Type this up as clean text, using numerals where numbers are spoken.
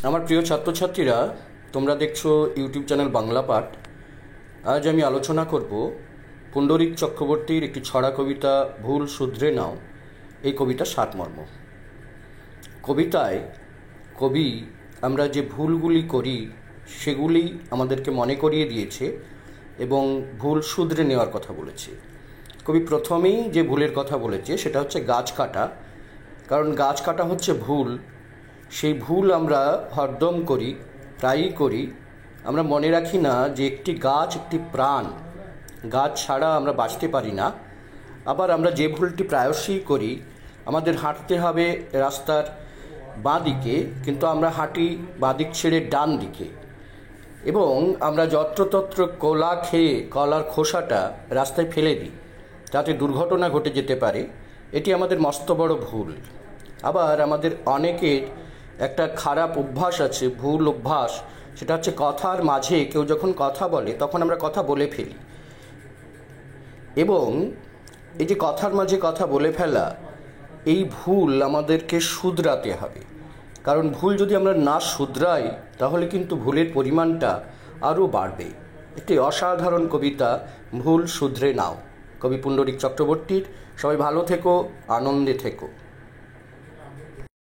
আমার প্রিয় ছাত্রছাত্রীরা, তোমরা দেখছো ইউটিউব চ্যানেল বাংলা পাঠ। আজ আমি আলোচনা করব পুণ্ডরিক চক্রবর্তীর একটি ছড়া কবিতা ভুল শুধরে নাও। এই কবিতা সারমর্ম। কবিতায় কবি আমরা যে ভুলগুলি করি সেগুলি আমাদেরকে মনে করিয়ে দিয়েছে এবং ভুল শুধরে নেওয়ার কথা বলেছে। কবি প্রথমেই যে ভুলের কথা বলেছে সেটা হচ্ছে গাছ কাটা। কারণ গাছ কাটা হচ্ছে ভুল। সেই ভুল আমরা হরদম করি, প্রায়ই করি। আমরা মনে রাখি না যে একটি গাছ একটি প্রাণ, গাছ ছাড়া আমরা বাঁচতে পারি না। আবার আমরা যে ভুলটি প্রায়শই করি, আমাদের হাঁটতে হবে রাস্তার বাঁ দিকে, কিন্তু আমরা হাঁটি বাঁ দিক ছেড়ে ডান দিকে, এবং আমরা যত্রতত্র কলা খেয়ে কলার খোসাটা রাস্তায় ফেলে দিই, তাতে দুর্ঘটনা ঘটে যেতে পারে। এটি আমাদের মস্ত বড় ভুল। আবার আমাদের অনেকের একটা খারাপ অভ্যাস আছে, ভুল অভ্যাস। সেটা হচ্ছে কথার মাঝে কেউ যখন কথা বলে তখন আমরা কথা বলে ফেলি, এবং এই যে কথার মাঝে কথা বলে ফেলা, এই ভুল আমাদেরকে শুধরাতে হবে। কারণ ভুল যদি আমরা না শুধরাই তাহলে কিন্তু ভুলের পরিমাণটা আরও বাড়বে। একটি অসাধারণ কবিতা ভুল শুধরে নাও, কবি পুণ্ডরিক চক্রবর্তীর। সবাই ভালো থেকো, আনন্দে থেকো।